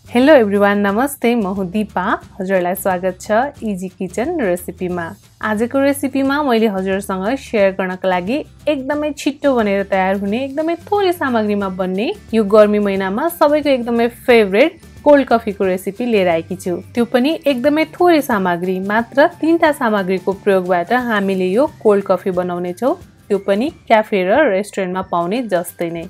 Hello everyone, नमस्ते। म हुँ दिपा। हजुरलाई स्वागत छ इजी किचन रेसिपीमा। आजको रेसिपीमा मैले हजुरसँग शेयर गर्नको लागि एकदमै छिटो बनेर तयार हुने एकदमै थोरै सामग्रीमा बन्ने यो गर्मी महिनामा सबैको एकदमै फेभरेट कोल्ड कफीको रेसिपी लिएर आएकी छु। त्यो पनि एकदमै थोरै सामग्री, मात्र 3टा सामग्रीको प्रयोगबाट हामीले यो कोल्ड कफी बनाउने छौं। त्यो पनि क्याफे र रेस्टुरेन्टमा पाउने जस्तै नै।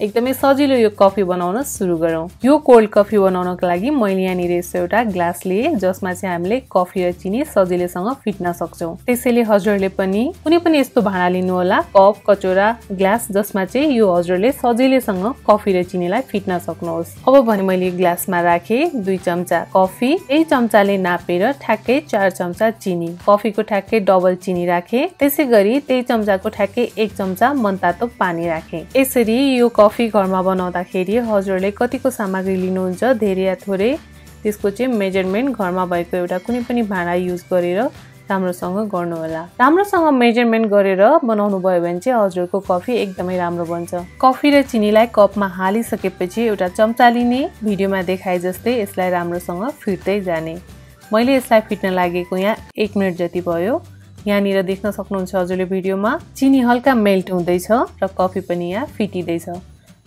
एकदमै सजिलो यो कफी बनाउन सुरु गरौँ। यो कोल्ड कफी बनाउनको लागि मैले यहाँनिर एउटा ग्लास लिए, जसमा चाहिँ हामीले कफी र चिनी सजिलैसँग फिट्न सक्छौं। त्यसैले हजुरले पनि कुनै पनि यस्तो भाँडा लिनु होला, कप, कचौरा, ग्लास, जसमा चाहिँ यो हजुरले सजिलैसँग कफी र चिनीलाई फिट्न सक्नुहोस्। अब भने मैले ग्लासमा राखे 2 चम्चा कफी, 1 चम्चाले नापेर ठ्याक्कै 4 चम्चा चिनी, कफीको ठ्याक्कै डबल चिनी राखे। त्यसैगरी 1 चम्चाको ठ्याक्कै 1 चम्चा मनतातो पानी राखे। यसरी यो कफी घरमा बनाउँदाखेरि हजुरले कतिको सामग्री लिनुहुन्छ, धेरै या थोरै, त्यसको चाहिँ मेजरमेन्ट घरमा भएको एउटा कुनै पनि भाँडा युज गरेर राम्रोसँग गर्नु होला। राम्रोसँग मेजरमेन्ट गरेर बनाउनु भयो भने चाहिँ हजुरको कफी एकदमै राम्रो बन्छ। कफी र चिनीलाई कपमा हालिसकेपछि एउटा चम्चा लिने, भिडियोमा देखाए जस्तै यसलाई राम्रोसँग फिट्दै जाने। मैले यसलाई फिट्न लागेको यहाँ 1 मिनेट जति भयो। यहाँनिर देख्न सक्नुहुन्छ हजुरले भिडियोमा चिनी हल्का मेल्ट हुँदैछ र कफी पनि यहाँ फिटिँदैछ।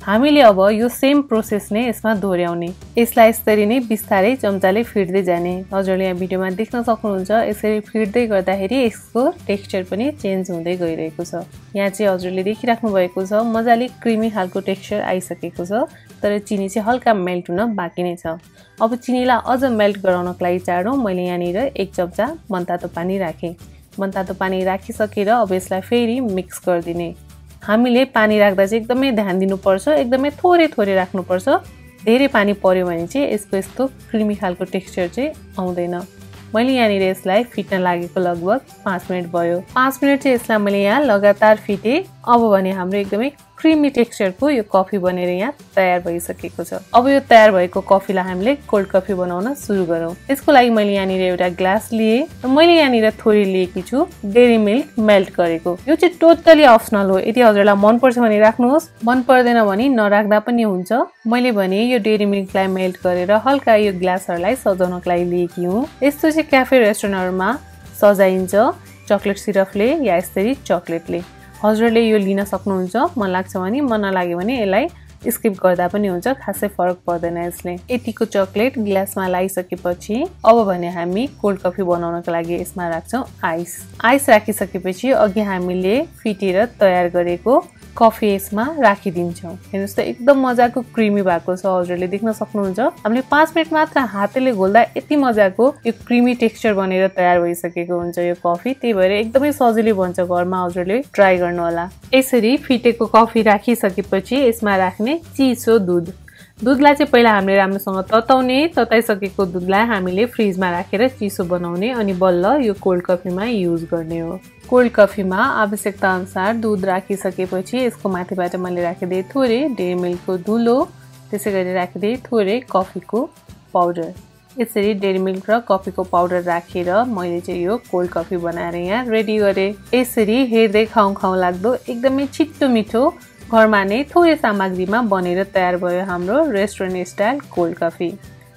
हामीले अब यो सेम प्रोसेस नै यसमा दोहोर्याउने। यसलाई यसरी नै बिस्तारै चम्चाले फिट्दै जाने। हजुरले यहाँ भिडियोमा देख्न सक्नुहुन्छ यसरी फिट्दै गर्दाखेरि यसको टेक्सचर पनि चेन्ज हुँदै गइरहेको छ। यहाँ चाहिँ हजुरले देखिराख्नु भएको छ मजाले क्रिमी खालको टेक्सचर आइसकेको छ, तर चिनी चाहिँ हल्का मेल्ट हुन बाँकी नै छ। अब चिनीलाई अझ मेल्ट गराउनको लागि चाँडो मैले यहाँनिर 1 चम्चा मनतातो पानी राखेँ। मनतातो पानी राखिसकेर अब यसलाई फेरि मिक्स गरिदिने। हामीले पानी राख्दा चाहिँ एकदमै ध्यान दिनुपर्छ, एकदमै थोरै थोरै राख्नुपर्छ। धेरै पानी पर्यो भने चाहिँ यसको यस्तो क्रिमी खालको टेक्सचर चाहिँ आउँदैन। मैले यहाँनिर यसलाई फिट्न लागेको लगभग 5 मिनेट भयो। 5 मिनेट चाहिँ यसलाई मैले यहाँ लगातार फिटेँ। अब भने हाम्रो एकदमै क्रिमी टेक्सचरको यो कफी बनेर यहाँ तयार भइसकेको छ। अब यो तयार भएको कफीलाई हामीले कोल्ड कफी बनाउन सुरु गरौँ। त्यसको लागि मैले यहाँनिर एउटा ग्लास लिए र मैले यहाँनिर थोरै लिएकी छु डेरी मिल्क मेल्ट गरेको। यो चाहिँ टोटली अप्सनल हो। यदि हजुरलाई मन पर्छ भने राख्नुहोस्, मन पर्दैन भने नराख्दा पनि हुन्छ। मैले भने यो डेरी मिल्कलाई मेल्ट गरेर हल्का यो ग्लासहरूलाई सजाउनको लागि लिएकी हुँ। यस्तो चाहिँ क्याफे रेस्टुरेन्टहरूमा सजाइन्छ चकलेट सिरपले या यसरी चकलेटले। हजुरले यो लिन सक्नुहुन्छ, मन लाग्छ भने, मन नलाग्यो भने यसलाई स्किप गर्दा पनि हुन्छ, खासै फरक पर्दैन यसले। यतिको चकलेट ग्लासमा लागिसकेपछि अब भने हामी कोल्ड कफी बनाउनको लागि यसमा राख्छौँ आइस। आइस राखिसकेपछि अघि हामीले फिटेर तयार गरेको कफी यसमा राखिदिन्छौँ। हेर्नुहोस् त एकदम मजाको क्रिमी भएको छ। हजुरले देख्न सक्नुहुन्छ हामीले 5 मिनेट मात्र हातले घोल्दा यति मजाको यो क्रिमी टेक्सचर बनेर तयार भइसकेको हुन्छ यो कफी। त्यही भएर एकदमै सजिलै बन्छ, घरमा हजुरले ट्राई गर्नु होला। यसरी फिटेको कफी राखिसकेपछि यसमा राख्ने चिसो दुध। दुधलाई चाहिँ पहिला हामीले राम्रोसँग तताउने, तताइसकेको दुधलाई हामीले फ्रिजमा राखेर चिसो बनाउने अनि बल्ल यो कोल्ड कफीमा युज गर्ने हो। कोल्ड कफीमा आवश्यकता अनुसार दुध राखिसकेपछि यसको माथिबाट मैले राखिदिएँ थोरै डेरी मिल्कको धुलो, त्यसै गरी राखिदिएँ थोरै कफीको पाउडर। यसरी डेरी मिल्क र कफीको पाउडर राखेर मैले चाहिँ यो कोल्ड कफी बनाएर यहाँ रेडी गरेँ। यसरी हेर्दै खाउँ लाग्दो एकदमै छिट्टो मिठो घरमा नै थोरै सामग्रीमा बनेर तयार भयो हाम्रो रेस्टुरेन्ट स्टाइल कोल्ड कफी।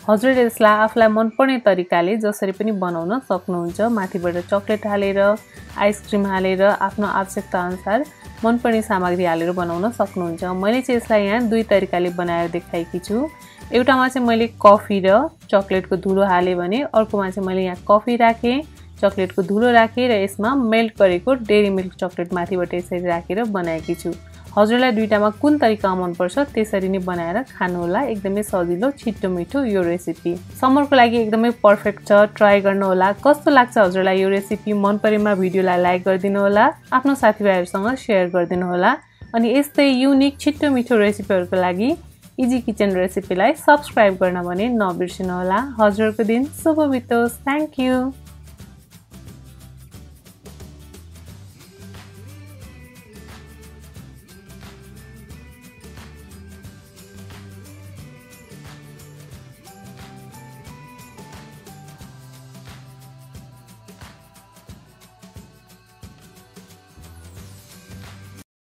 हजुरले यसलाई आफूलाई मनपर्ने तरिकाले जसरी पनि बनाउन सक्नुहुन्छ। माथिबाट चकलेट हालेर, आइसक्रिम हालेर, आफ्नो आवश्यकता अनुसार मनपर्ने सामग्री हालेर बनाउन सक्नुहुन्छ। मैले चाहिँ यसलाई यहाँ 2 तरिकाले बनाएर देखाएकी छु। एउटामा चाहिँ मैले कफी र चकलेटको धुलो हालेँ भने अर्कोमा चाहिँ मैले यहाँ कफी राखेँ, चकलेटको धुलो राखेँ र यसमा मेल्ट गरेको डेरी मिल्क चकलेट माथिबाट यसरी राखेर बनाएकी छु। हजुरलाई दुईटामा कुन तरिका मनपर्छ त्यसरी नै बनाएर खानु होला। एकदमै सजिलो छिट्टो मिठो यो रेसिपी समरको लागि एकदमै पर्फेक्ट छ। ट्राई गर्नु होला। कस्तो लाग्छ हजुरलाई यो रेसिपी? मन परेमा भिडियोलाई लाइक गरिदिनु होला, आफ्नो साथीभाइहरूसँग शेयर गरिदिनु होला अनि यस्तै युनिक छिट्टो मिठो रेसिपीहरूको लागि इजी किचन रेसिपीलाई सब्स्क्राइब गर्न भने नबिर्सनु होला। हजुरको दिन शुभ बितोस्। Thank you.